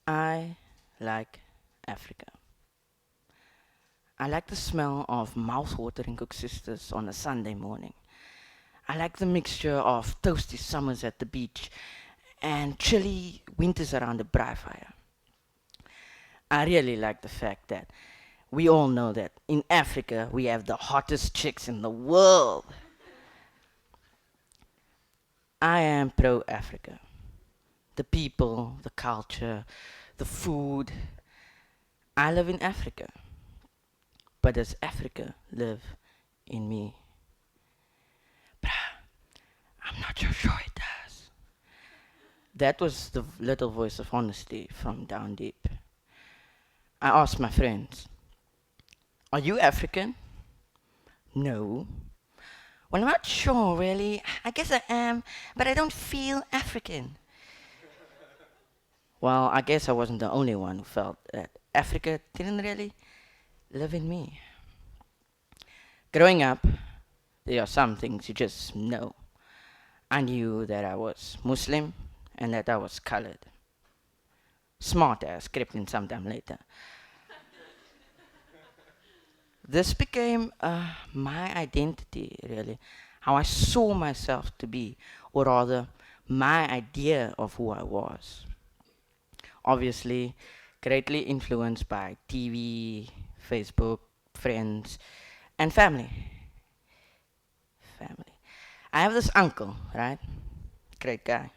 I like Africa. I like the smell of mouth-watering cook-sisters on a Sunday morning. I like the mixture of toasty summers at the beach and chilly winters around the braai fire. I really like the fact that we all know that in Africa we have the hottest chicks in the world. I am pro-Africa. The people, the culture, the food. I live in Africa. But does Africa live in me? I'm not so sure it does. That was the little voice of honesty from down deep. I asked my friends, are you African? No. Well, I'm not sure really. I guess I am, but I don't feel African. Well, I guess I wasn't the only one who felt that Africa didn't really live in me. Growing up, there are some things you just know. I knew that I was Muslim and that I was colored. Smart ass crept in sometime later. This became my identity, really. How I saw myself to be, or rather, my idea of who I was. Obviously, greatly influenced by TV, Facebook, friends, and family. Family. I have this uncle, right? Great guy.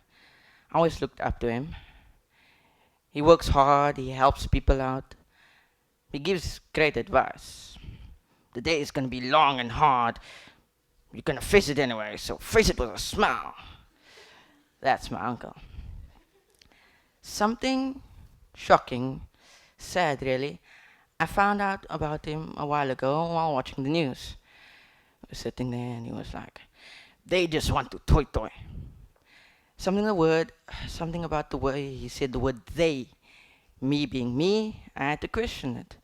I always looked up to him. He works hard, he helps people out, he gives great advice. The day is gonna be long and hard. You're gonna face it anyway, so face it with a smile. That's my uncle. Something shocking, sad really. I found out about him a while ago while watching the news. I was sitting there and he was like, they just want to toy toy. Something about the way he said the word they. Me being me, I had to question it.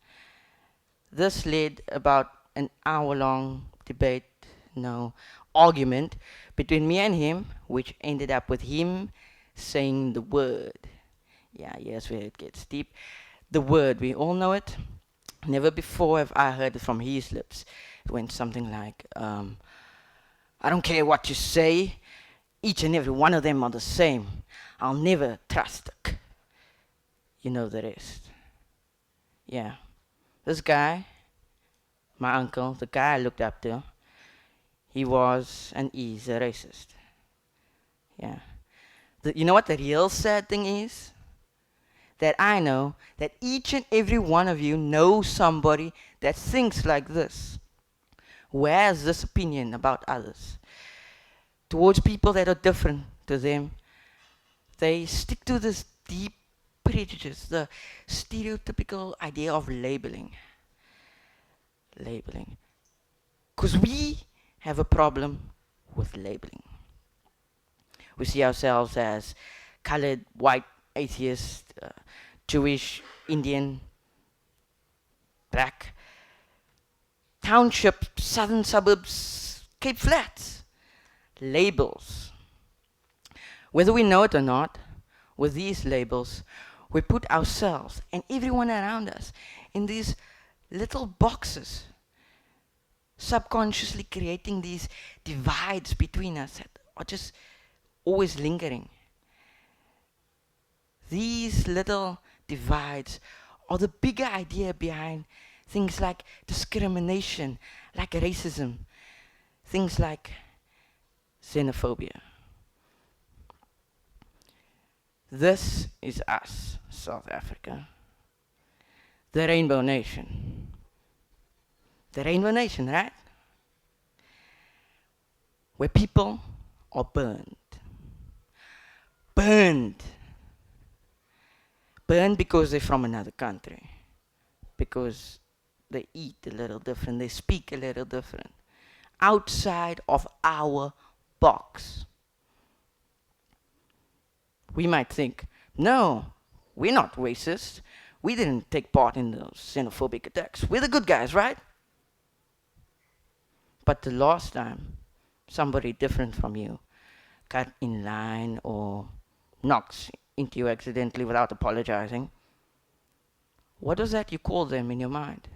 This led about an hour-long debate, no, argument between me and him, which ended up with him saying the word. Yeah, here's where it gets deep. The word, we all know it. Never before have I heard it from his lips. It went something like, I don't care what you say, each and every one of them are the same. I'll never trust a You know the rest. Yeah. This guy, my uncle, the guy I looked up to, he was and is a racist. Yeah. You know what the real sad thing is? That I know that each and every one of you knows somebody that thinks like this, who has this opinion about others. Towards people that are different to them, they stick to this deep prejudice, the stereotypical idea of labeling. Labeling. Because we have a problem with labeling. We see ourselves as colored, white, atheist, Jewish, Indian, black, township, southern suburbs, Cape Flats. Labels. Whether we know it or not, with these labels, we put ourselves and everyone around us in these little boxes, subconsciously creating these divides between us that are just always lingering. These little divides are the bigger idea behind things like discrimination, like racism, things like xenophobia. This is us, South Africa. The Rainbow Nation. The Rainbow Nation, right? Where people are burned. Burned. Burned because they're from another country. Because they eat a little different, they speak a little different. Outside of our box. We might think, no, we're not racist. We didn't take part in those xenophobic attacks. We're the good guys, right? But the last time somebody different from you cut in line or knocks into you accidentally without apologizing, what was that you called them in your mind?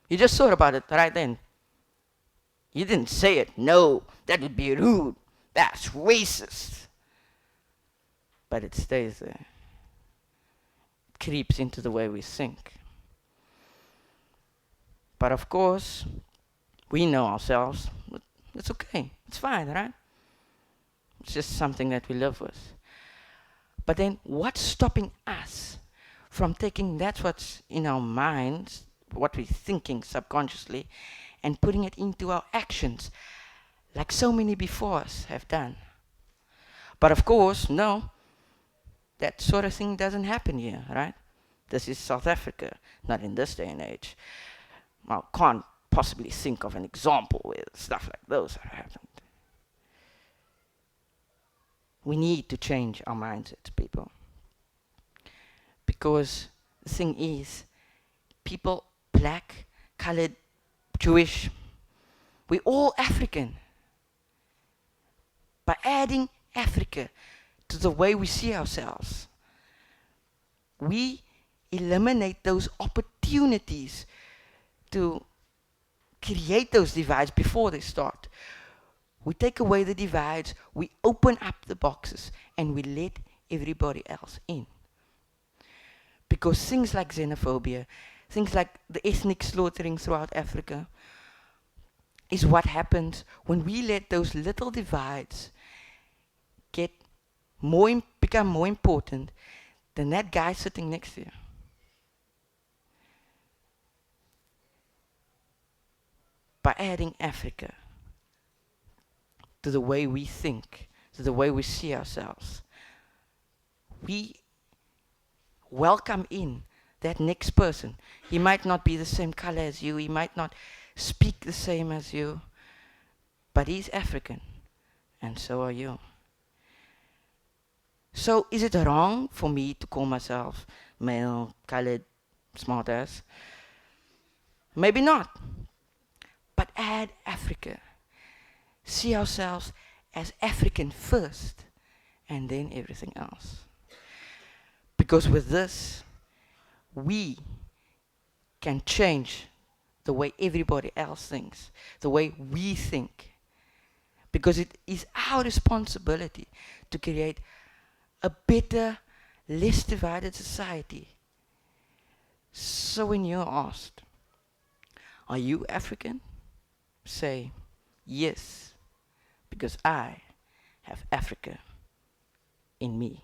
You just thought about it right then. You didn't say it. No, that would be rude. That's racist. But it stays there. It creeps into the way we think. But of course, we know ourselves. It's okay. It's fine, right? It's just something that we live with. But then what's stopping us from taking that's what's in our minds, what we're thinking subconsciously, and putting it into our actions, like so many before us have done? But of course, no, that sort of thing doesn't happen here, right? This is South Africa, not in this day and age. Well, can't possibly think of an example where stuff like those have happened. We need to change our mindsets, people. Because the thing is, people, black, colored, Jewish, we're all African. By adding Africa to the way we see ourselves, we eliminate those opportunities to create those divides before they start. We take away the divides, we open up the boxes, and we let everybody else in. Because things like xenophobia, things like the ethnic slaughtering throughout Africa, is what happens when we let those little divides become more important than that guy sitting next to you. By adding Africa to the way we think, to the way we see ourselves, we welcome in that next person. He might not be the same color as you, he might not speak the same as you, but he's African, and so are you. So is it wrong for me to call myself male, colored, smart ass? Maybe not. But add Africa. See ourselves as African first, and then everything else. Because with this, we can change the way everybody else thinks, the way we think. Because it is our responsibility to create a better, less divided society. So when you're asked, are you African? Say, yes, because I have Africa in me.